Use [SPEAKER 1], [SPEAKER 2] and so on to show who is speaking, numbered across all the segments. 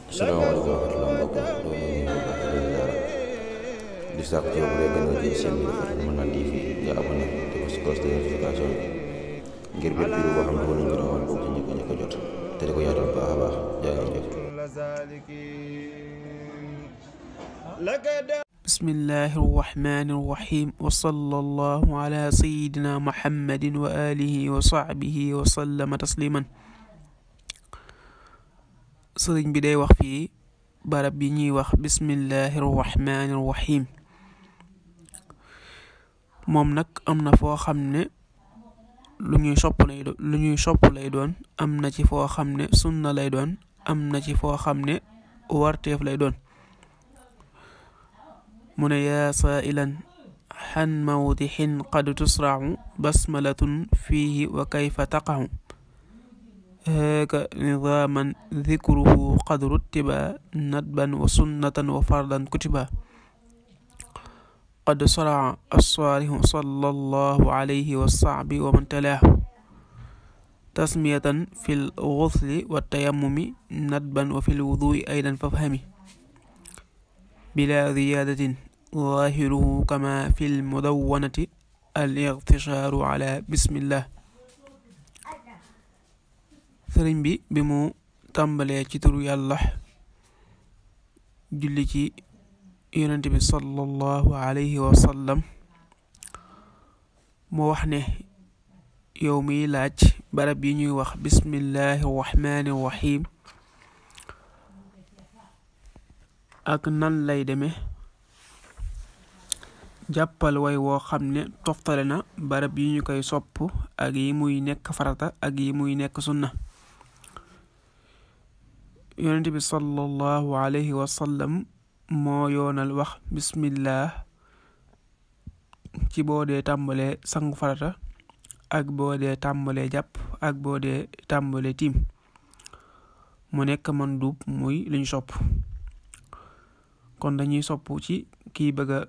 [SPEAKER 1] salaamaaleykum wa rahmatulah mbokk doo leen nuyu bu baax di ziara di sàkk ci yow bu dee gën a jël seen bi dafa Mën Naan TV nga abonné te ko si cloche de notification ngir bépp vidéo boo xam ne wala ñu rawal bokk ci njëkk a jot te di ko yaatal bu baax a baax jaa ngeen jëf.
[SPEAKER 2] bismillahi rahmani rahim wa sallallahu ala sayidina muhammadin wa alihi wa sahbihi wa sallama tasliman. sëriñ bi day wax fii barab bi ñuy wax bismillahi rahmani rahim. moom nag am na foo xam ne lu ñuy sopp lay doon am na ci foo xam ne sunna lay doon am na ci foo xam ne warteef lay doon. mu ne yaa saailan xan mawdixin qad tusracu basmalatun fiihi wa kayfa taqacu haaka nidaaman dikruhu qad ruttiba nadban wa sunnatan wa fardan kutiba qad saraca assaalihu sallallahu alayhi wa sahbi wa man talaahu tasmiyatan fi lgusli wa tayammumi nadban wa fi lwudui aydan fafhami bila ziyaadatin ظاهره كما في المدونة الاغتشار على بسم الله. sëriñ bi mu tàmbalee ci turu yàlla julli ci yonent bi sallallahu alayhi wa sallam mu wax ne yow miy laaj barab yi ñuy wax bismillahi rahmani rahim ak nan lay demee jàppal way woo xam ne toftale na barab yi ñu koy sopp ak yi muy nekk farata ak yi muy nekk sunna. yonent bi sallallahu alayhi wa sallam moo yoonal wax bismillah ci boo dee tàmbalee sangu farata ak boo dee tàmbalee jàpp ak boo dee tàmbalee tiim mu nekk mandub muy luñ sopp. kon dañuy sopp ci kiy bëgga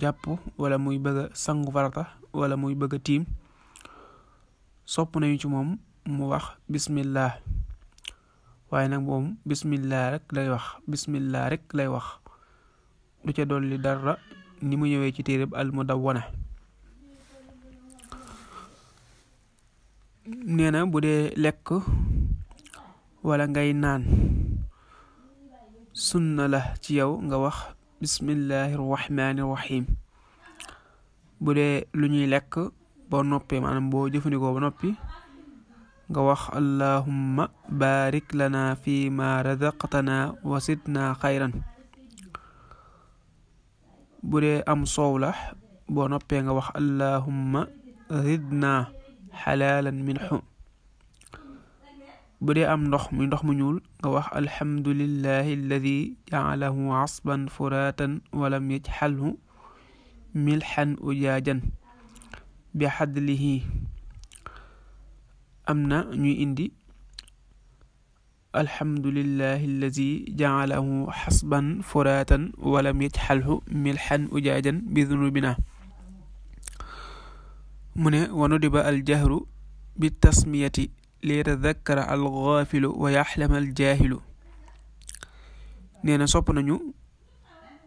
[SPEAKER 2] jàpp wala muy bëgg a sangu farata wala muy bëgg a tiim sopp nañu ci moom mu wax bismillah waaye nag moom bismillah rek lay wax du ca dolli dara ni mu ñëwee ci téereb al mudawwana. nee na bu dee lekk wala ngay naan sunna la ci yow nga wax bismillahi rahmani rahim. bu dee lu ñuy lekk boo noppee maanaam boo jëfandikoo ba noppi nga wax allahumma barik lana fi ma razaqtana wa zidna xayran. bu dee am soow la boo noppee nga wax allahumma zidna xalaalan minhu. bu dee am ndox muy ndox mu ñuul nga wax alhamdulillahi alladi jaalahu asban furatan walam yajxalhu milxan ujaajan bi xadlihi. am na ñuy indi alhamdulillahi alladi jaalahu xasban furatan walam yajxalhu milxan ujaajan bi dunubina. mu ne wanudiba aljahru bi tasmiyati liyatadakkara alxaafilu wa yaxlama aljaahilu. nee na sopp nañu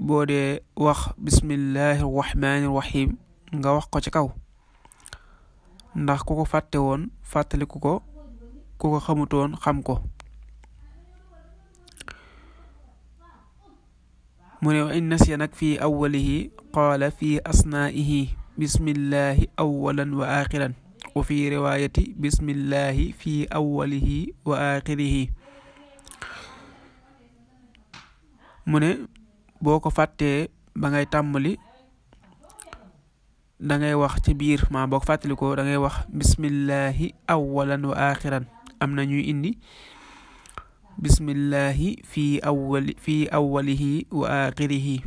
[SPEAKER 2] boo dee wax bismillahi rahmani rahim nga wax ko ci kaw ndax ku ko fàtte woon fàttaliku ko ku ko xamutoon xam ko. mu ne wa in nasiya nag fi awwalihi qaala fi asnaa'ihi bismillahi awwalan wa axiran wa fi riwaayati bismillahi fi awwalihi wa axirihi. mu ne boo ko fàttee ba ngay tàmbali dangay wax ci biir boo ko fàttalikoo dangay wax bismillahi awwalan wa axiran. am na ñuy indi bismillahi fi awwalihi wa axirihi.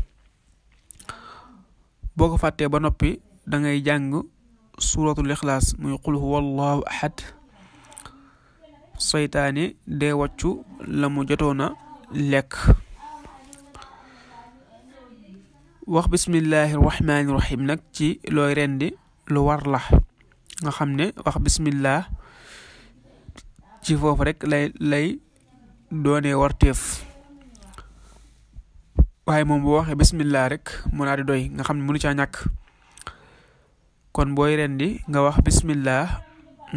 [SPEAKER 2] boo ko fàttee ba noppi dangay jàng suratul ixlaas muy qul huwa allahu ahad. seytaane dee wàccu la mu jotoona lekk. wax bismillahi rahmani rahim nag ci looy rendi lu war la nga xam ne wax bismillah ci foofu rek lay doonee warteef waaye moom boo waxee bismillah rek mu naa di doy nga xam ne mënu caa ñàkk. kon booy rendi nga wax bismillah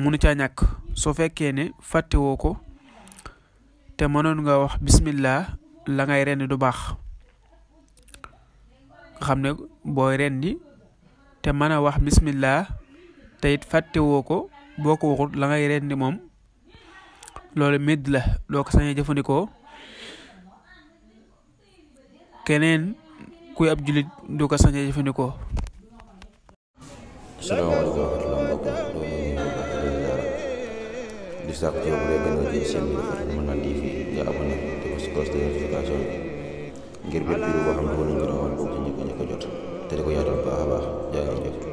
[SPEAKER 2] mënu caa ñàkk. soo fekkee ne fàttewoo ko te mënoon nga wax bismillah la ngay rendi du baax. nga xam ne booy rendi te mën a wax bismillah te it fàttewoo ko boo ko waxut la ngay rendi moom loolu médd la doo ko sañee jëfandikoo. keneen kuy ab jullit du ko sañee jëfandikoo.
[SPEAKER 1] salaamaaleykum wa rahmatulah mbokk di sàkk ci yow bu dee gën a jël seen bi dafa Manaan TV nga abonné te bës cloche de notification ngir bépp vidéo boo xam ne wala ñu doon bokk ci ñëpp a jot te di ko yaatal baax a baax jaa ngeen jëf.